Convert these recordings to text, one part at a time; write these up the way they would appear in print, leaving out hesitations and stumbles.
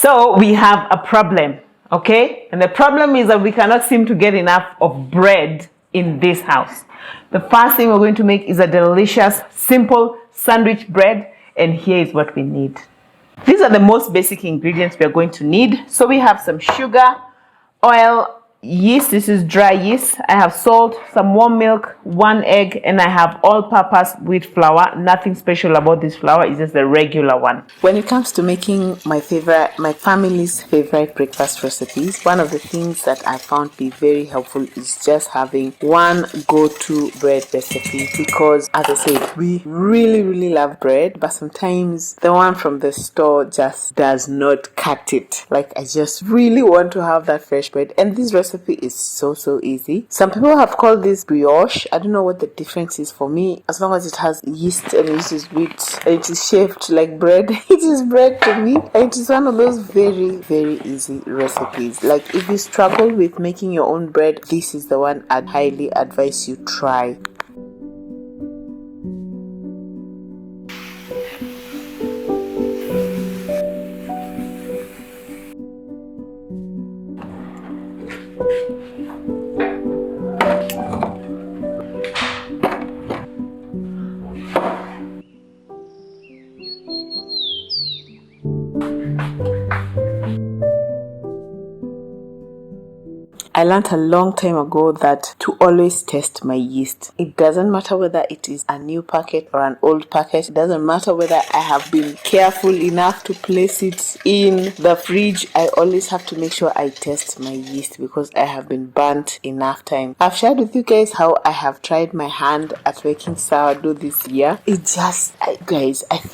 So we have a problem, okay? And the problem is that we cannot seem to get enough of bread in this house. The first thing we're going to make is a delicious, simple sandwich bread, and here is what we need. These are the most basic ingredients we are going to need. So we have some sugar, oil, yeast. This is dry yeast. I have salt, some warm milk, 1 egg, and I have all-purpose wheat flour. Nothing special about this flour, it's just the regular one. When it comes to making my family's favorite breakfast recipes, one of the things that I found be very helpful is just having one go-to bread recipe, because as I said, we really love bread, but sometimes the one from the store just does not cut it. Like, I just really want to have that fresh bread, and this recipe is so easy. Some people have called this brioche. I don't know what the difference is. For me, as long as it has yeast and it is wheat and it is shaped like bread, it is bread to me. And it is one of those very easy recipes. Like, if you struggle with making your own bread, this is the one I'd highly advise you try. I learned a long time ago that to always test my yeast. It doesn't matter whether it is a new packet or an old packet. It doesn't matter whether I have been careful enough to place it in the fridge. I always have to make sure I test my yeast, because I have been burnt enough time. I've shared with you guys how I have tried my hand at making sourdough this year. Guys, I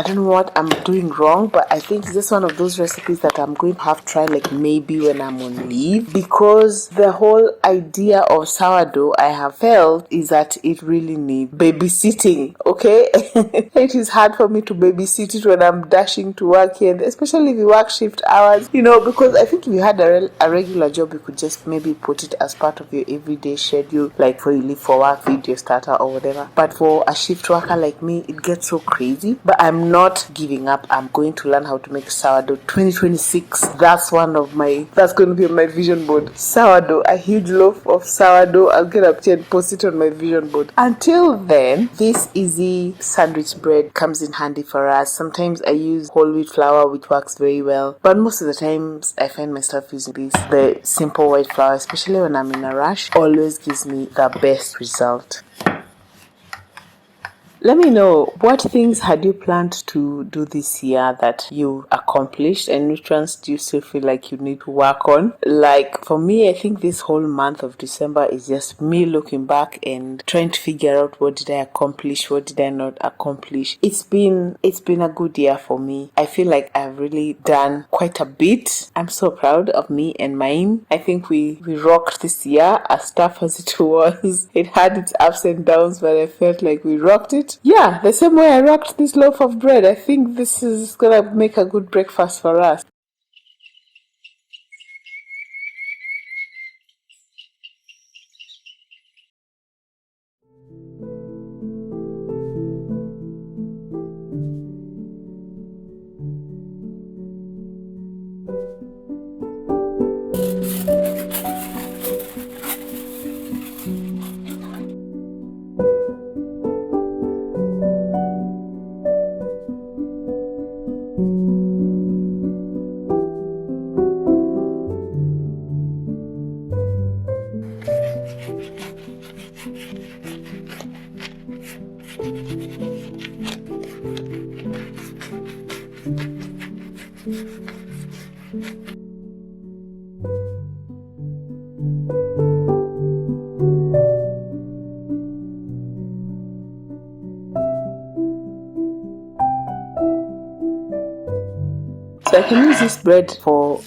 don't know what I'm doing wrong, but I think it's just one of those recipes that I'm going to have to try, like, maybe when I'm on leave, because the whole idea of sourdough, I have felt, is that it really needs babysitting, okay? It is hard for me to babysit it when I'm dashing to work here, especially if you work shift hours, because I think if you had a regular job, you could just maybe put it as part of your everyday schedule, like before you leave for work, video starter or whatever. But for a shift worker like me, it gets so crazy. But I'm not giving up. I'm going to learn how to make sourdough 2026. That's going to be on my vision board. Sourdough, a huge loaf of sourdough. I'll get up here and post it on my vision board. Until then, this easy sandwich bread comes in handy for us. Sometimes I use whole wheat flour, which works very well, but most of the times I find myself using the simple white flour, especially when I'm in a rush. Always gives me the best result. Let me know, what things had you planned to do this year that you accomplished, and which ones do you still feel like you need to work on? Like, for me, I think this whole month of December is just me looking back and trying to figure out, what did I accomplish, what did I not accomplish. It's been a good year for me. I feel like I've really done quite a bit. I'm so proud of me and mine. I think we rocked this year, as tough as it was. It had its ups and downs, but I felt like we rocked it. Yeah, the same way I rocked this loaf of bread. I think this is gonna make a good breakfast for us. So I can use this bread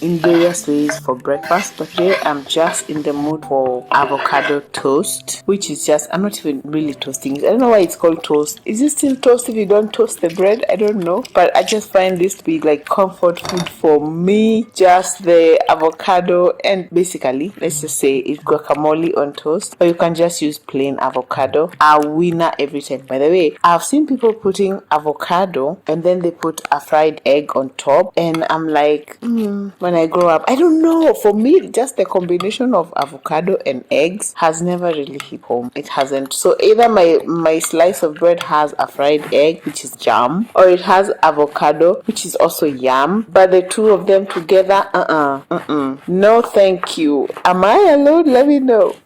in various ways for breakfast, but today I'm just in the mood for avocado toast, which is just, I'm not even really toasting it. I don't know why it's called toast. Is it still toast if you don't toast the bread? I don't know, but I just find this to be like comfort food for me. Just the avocado, and basically, let's just say it's guacamole on toast, or you can just use plain avocado. A winner every time. By the way, I've seen people putting avocado and then they put a fried egg on top, and and I'm like, when I grow up, I don't know. For me, just the combination of avocado and eggs has never really hit home. It hasn't. So either my slice of bread has a fried egg, which is jam, or it has avocado, which is also yam. But the two of them together, no, thank you. Am I alone? Let me know.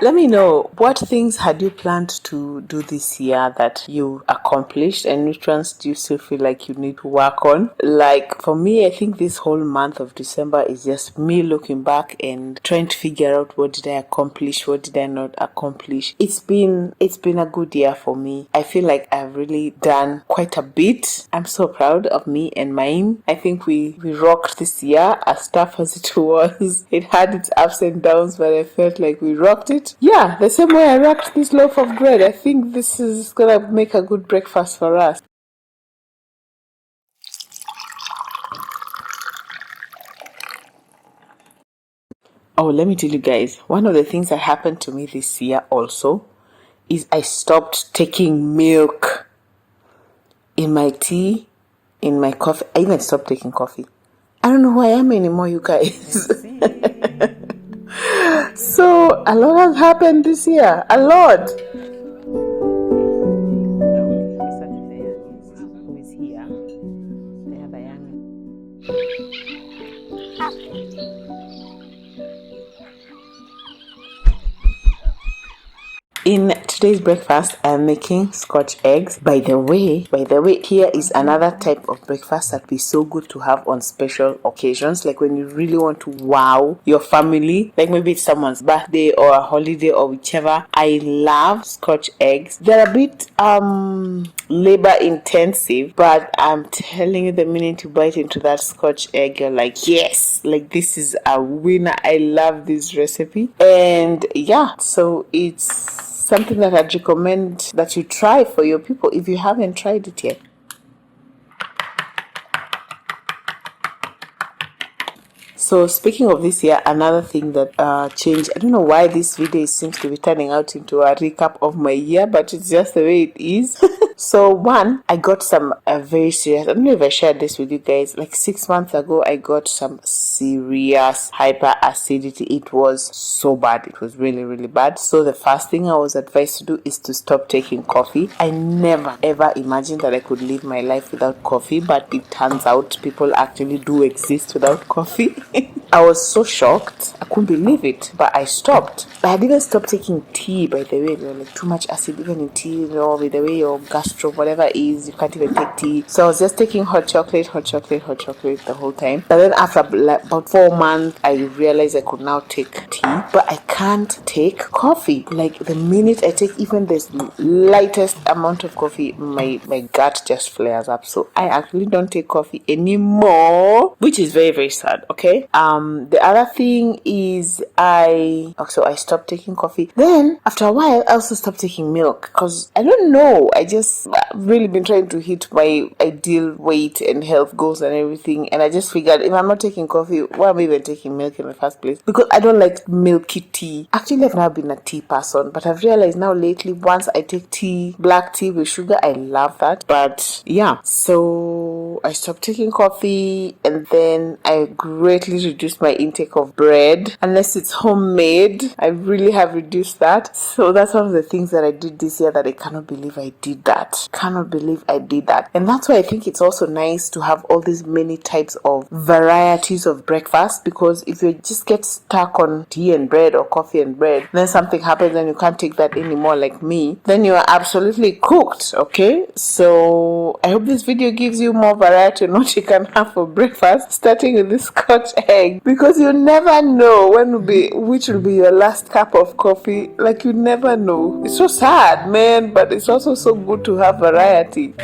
Let me know, what things had you planned to do this year that you accomplished, and which ones do you still feel like you need to work on? Like for me, I think this whole month of December is just me looking back and trying to figure out, what did I accomplish, what did I not accomplish. It's been a good year for me. I feel like I've really done quite a bit. I'm so proud of me and mine. I think we rocked this year, as tough as it was. It had its ups and downs, but I felt like we rocked it. Yeah, the same way I wrapped this loaf of bread. I think this is gonna make a good breakfast for us. Oh, let me tell you guys, one of the things that happened to me this year also is I stopped taking milk in my tea, in my coffee. I even stopped taking coffee. I don't know who I am anymore, you guys. So a lot has happened this year. A lot. In today's breakfast, I'm making scotch eggs. By the way, here is another type of breakfast that be so good to have on special occasions, like when you really want to wow your family, like maybe it's someone's birthday or a holiday or whichever. I love scotch eggs. They're a bit labor intensive, but I'm telling you, the minute you bite into that scotch egg, you're like, yes, like this is a winner. I love this recipe. And yeah, so it's something that I'd recommend that you try for your people if you haven't tried it yet. So speaking of this year, another thing that changed, I don't know why this video seems to be turning out into a recap of my year, but it's just the way it is. So one, I got some very serious, I don't know if I shared this with you guys, like 6 months ago, I got some serious hyperacidity. It was so bad. It was really, really bad. So the first thing I was advised to do is to stop taking coffee. I never ever imagined that I could live my life without coffee, but it turns out people actually do exist without coffee. I was so shocked. I couldn't believe it, but I stopped. I didn't stop taking tea, by the way. There was like too much acid even in tea, with the way your gastro, whatever is, you can't even take tea. So I was just taking hot chocolate the whole time. And then after like about 4 months, I realized I could now take tea, but I can't take coffee. Like the minute I take even the lightest amount of coffee, my gut just flares up. So I actually don't take coffee anymore, which is very, very sad. Okay. The other thing is I stopped taking coffee. Then after a while, I also stopped taking milk because I don't know. I've really been trying to hit my ideal weight and health goals and everything. And I just figured, if I'm not taking coffee, why am I even taking milk in the first place? Because I don't like milky tea. Actually, I've never been a tea person, but I've realized now lately, once I take tea, black tea with sugar, I love that. But yeah, so I stopped taking coffee, and then I greatly reduced my intake of bread, unless it's homemade. I really have reduced that. So that's one of the things that I did this year that I cannot believe I did that. And that's why I think it's also nice to have all these many types of varieties of breakfast, because if you just get stuck on tea and bread or coffee and bread, then something happens and you can't take that anymore, like me, then you are absolutely cooked. Okay, so I hope this video gives you more variety on what you can have for breakfast, starting with this scotch egg, because you never know which will be your last cup of coffee. Like, you never know. It's so sad, man, but it's also so good to have variety.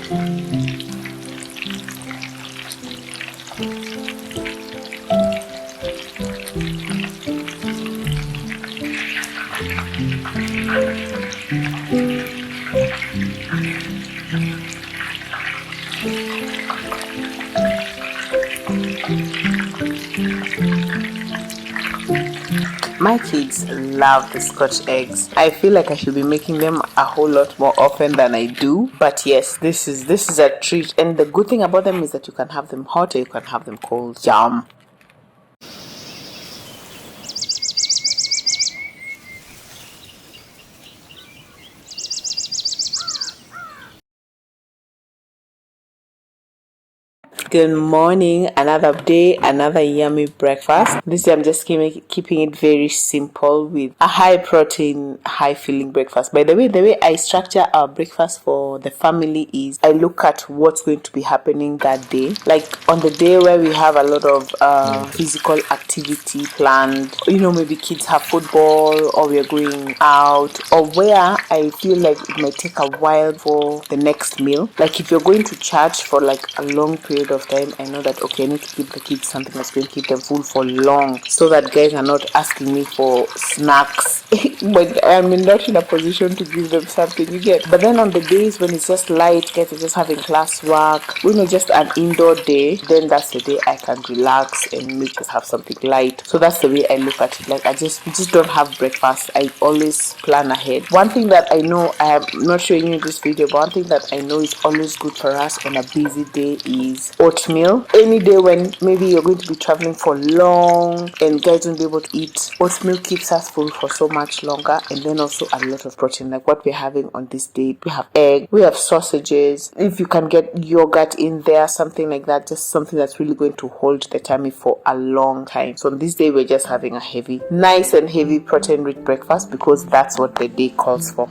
My kids love the scotch eggs. I feel like I should be making them a whole lot more often than I do. But yes, this is a treat. And the good thing about them is that you can have them hot or you can have them cold. Yum. Good morning, another day, another yummy breakfast. This day I'm just keeping it very simple with a high protein, high filling breakfast. By the way I structure our breakfast for the family is I look at what's going to be happening that day. Like on the day where we have a lot of physical activity planned, maybe kids have football or we're going out, or where I feel like it might take a while for the next meal. Like if you're going to church for like a long period of time, I know that okay, I need to give the kids something that's going to keep them full for long, so that guys are not asking me for snacks when I'm not in a position to give them something, you get. But then on the days when it's just light, guys are just having class work, just an indoor day, then that's the day I can relax and make us have something light. So that's the way I look at it. Like we just don't have breakfast. I always plan ahead. One thing that I know, I am not showing you this video, but one thing that I know is always good for us on a busy day is oatmeal. Any day when maybe you're going to be traveling for long and guys won't be able to eat, oatmeal keeps us full for so much longer. And then also a lot of protein, like what we're having on this day. We have egg, we have sausages. If you can get yogurt in there, something like that, just something that's really going to hold the tummy for a long time. So on this day we're just having a nice and heavy protein rich breakfast because that's what the day calls for.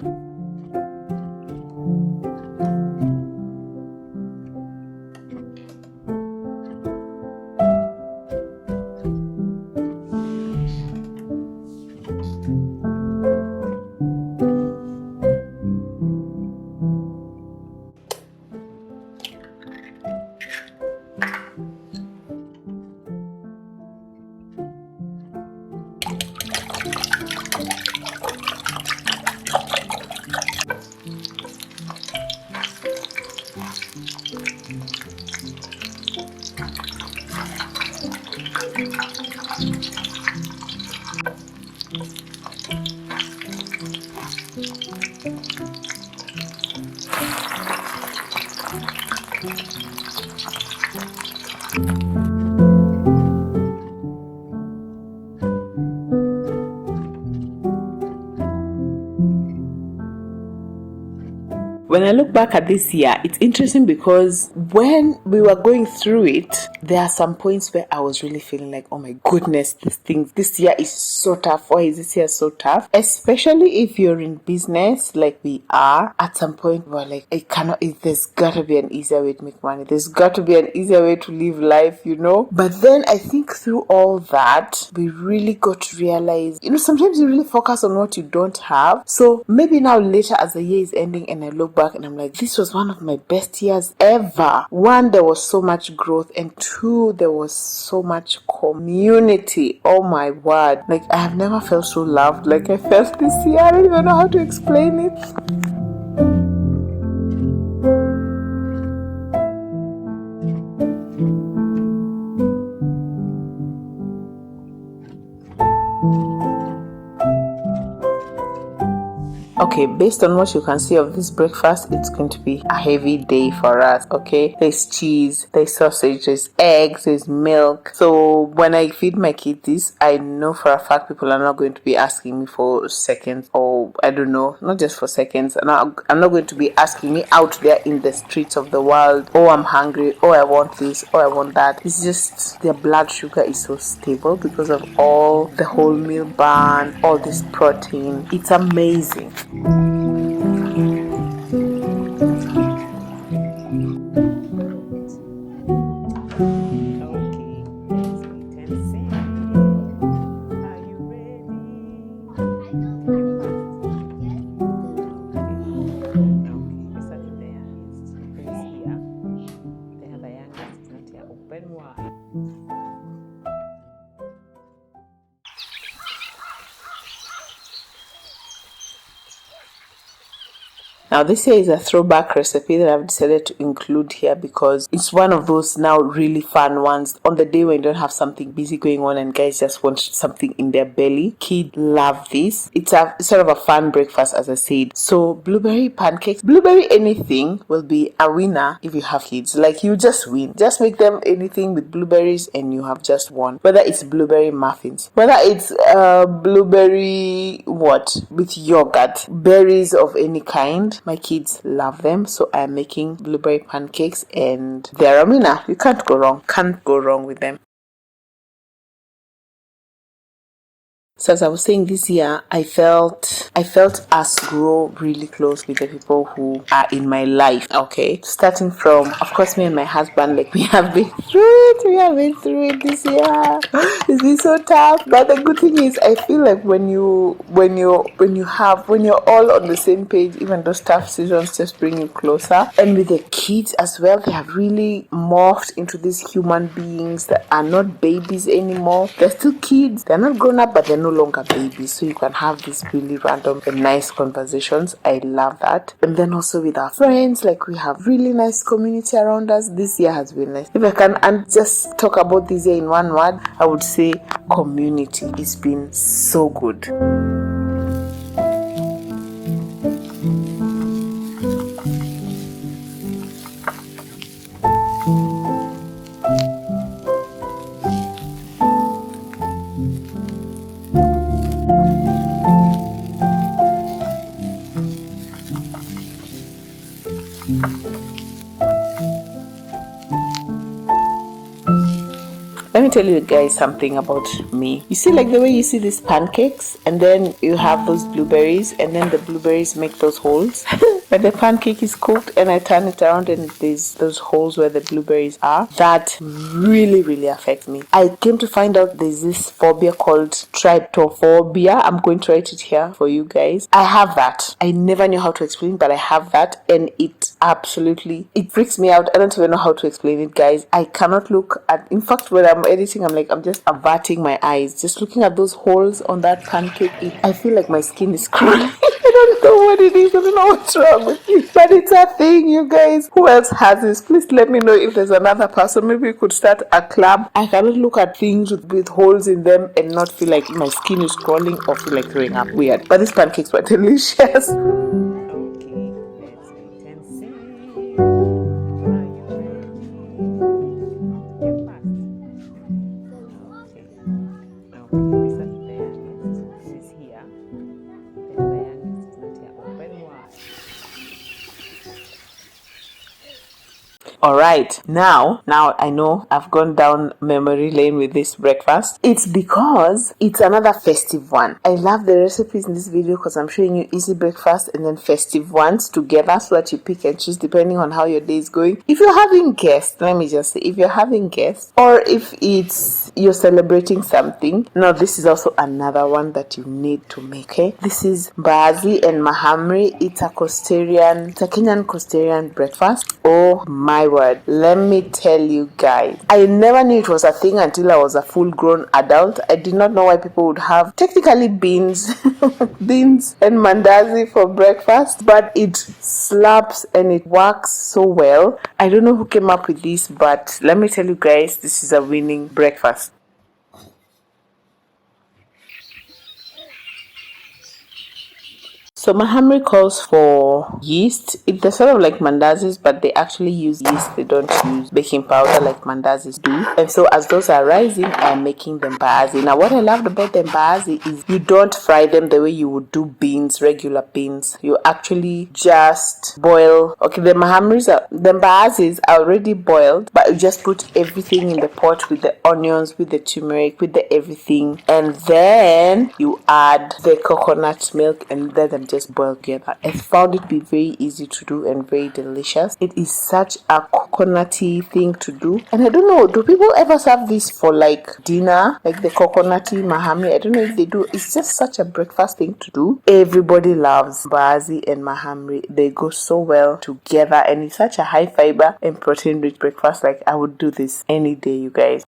When I look back at this year, it's interesting because when we were going through it, there are some points where I was really feeling like, oh my goodness, this year is so tough. Why is this year so tough? Especially if you're in business like we are. At some point, we're like, there's gotta be an easier way to make money. There's got to be an easier way to live life, But then I think through all that, we really got to realize, sometimes you really focus on what you don't have. So maybe now later as the year is ending and I look back and I'm like, this was one of my best years ever. One, there was so much growth, and two, there was so much community. Oh my word. Like I have never felt so loved like I felt this year. I don't even know how to explain it. Okay, based on what you can see of this breakfast, it's going to be a heavy day for us, okay? There's cheese, there's sausage, there's eggs, there's milk. So when I feed my kids this, I know for a fact people are not going to be asking me for seconds, or I don't know, not just for seconds. I'm not going to be asking me out there in the streets of the world, oh, I'm hungry, oh, I want this, oh, I want that. It's just their blood sugar is so stable because of all the wholemeal bun, all this protein. It's amazing. open wide. Now this here is a throwback recipe that I've decided to include here because it's one of those now really fun ones on the day when you don't have something busy going on and guys just want something in their belly. Kids love this. It's sort of a fun breakfast, as I said. So blueberry pancakes, blueberry anything will be a winner if you have kids. Like, you just win. Just make them anything with blueberries and you have just won. Whether it's blueberry muffins, whether it's blueberry with yogurt, berries of any kind. My kids love them, so I'm making blueberry pancakes and they're a winner. You can't go wrong. Can't go wrong with them. So as I was saying, this year I felt us grow really close with the people who are in my life. Okay, starting from, of course, me and my husband. Like, we have been through it this year. It's been so tough, but the good thing is I feel like when you're all on the same page, even those tough seasons just bring you closer. And with the kids as well, they have really morphed into these human beings that are not babies anymore. They're still kids. They're not grown up, but they're no longer babies, so you can have these really random and nice conversations. I love that. And then also with our friends, like, we have really nice community around us. This year has been nice. If I can and just talk about this year in one word, I would say community. It's been so good. Let me tell you guys something about me. You see, like, the way you see these pancakes and then you have those blueberries and then the blueberries make those holes. When the pancake is cooked and I turn it around and there's those holes where the blueberries are, that really, really affects me. I came to find out there's this phobia called trypophobia. I'm going to write it here for you guys. I have that. I never knew how to explain, but I have that, and it freaks me out. I don't even know how to explain it, guys. I cannot look at, in fact, when I'm editing, I'm just averting my eyes, just looking at those holes on that pancake. I feel like my skin is crawling. I don't know what it is. I don't know what's wrong with me, but it's a thing, you guys. Who else has this? Please let me know if there's another person. Maybe we could start a club. I cannot look at things with holes in them and not feel like my skin is crawling or feel like throwing up. Weird. But these pancakes were delicious. Alright, now I know I've gone down memory lane with this breakfast. It's because it's another festive one. I love the recipes in this video because I'm showing you easy breakfast and then festive ones together so that you pick and choose depending on how your day is going. If you're having guests, let me just say, if you're having guests or if you're celebrating something, now this is also another one that you need to make. Okay, this is mbaazi and mahamri. It's a Kenyan Costarian breakfast. Oh my word, let me tell you guys, I never knew it was a thing until I was a full-grown adult. I did not know why people would have technically beans and mandazi for breakfast, but it slaps and it works so well. I don't know who came up with this, but let me tell you guys, this is a winning breakfast. So mahamri calls for yeast. They're sort of like mandazis, but they actually use yeast. They don't use baking powder like mandazis do. And so as those are rising, I'm making the mbaazi. Now what I loved about the mbaazi is you don't fry them the way you would do beans, regular beans. You actually just boil. Okay, the mbaazis are already boiled, but you just put everything in the pot with the onions, with the turmeric, with the everything. And then you add the coconut milk and let them just just boil together. I found it to be very easy to do and very delicious. It is such a coconutty thing to do. And I don't know, do people ever serve this for like dinner? Like the coconutty mahamri? I don't know if they do. It's just such a breakfast thing to do. Everybody loves mbaazi and mahamri. They go so well together, and it's such a high fiber and protein rich breakfast. Like, I would do this any day, you guys.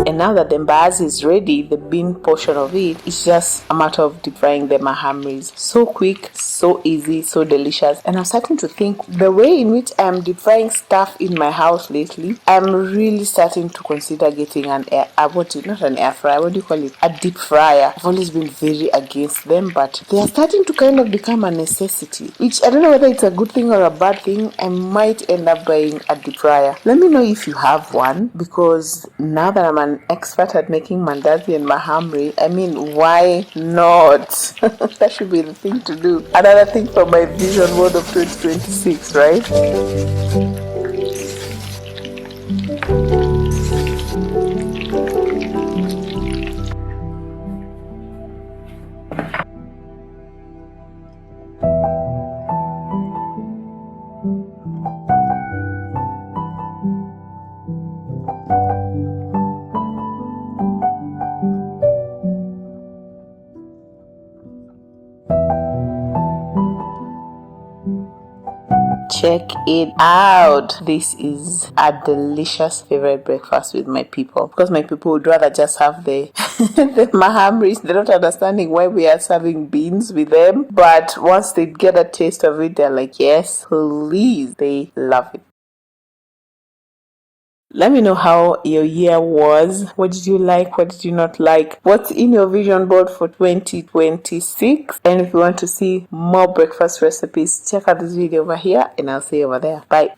And now that the mbaazi is ready, the bean portion of it, it's just a matter of deep frying the mahamris. So quick, so easy, so delicious. And I'm starting to think the way in which I'm deep frying stuff in my house lately, I'm really starting to consider getting not an air fryer, what do you call it? A deep fryer. I've always been very against them, but they are starting to kind of become a necessity, which I don't know whether it's a good thing or a bad thing. I might end up buying a deep fryer. Let me know if you have one, because now that I'm an expert at making mandazi and mahamri, I mean, why not? That should be the thing to do. Another thing for my vision board of 2026, right? Check it out. This is a delicious favorite breakfast with my people, because my people would rather just have the the mahamris. They're not understanding why we are serving beans with them, but once they get a taste of it, they're like, yes, please. They love it. Let me know how your year was. What did you like? What did you not like? What's in your vision board for 2026? And if you want to see more breakfast recipes, check out this video over here, and I'll see you over there. Bye.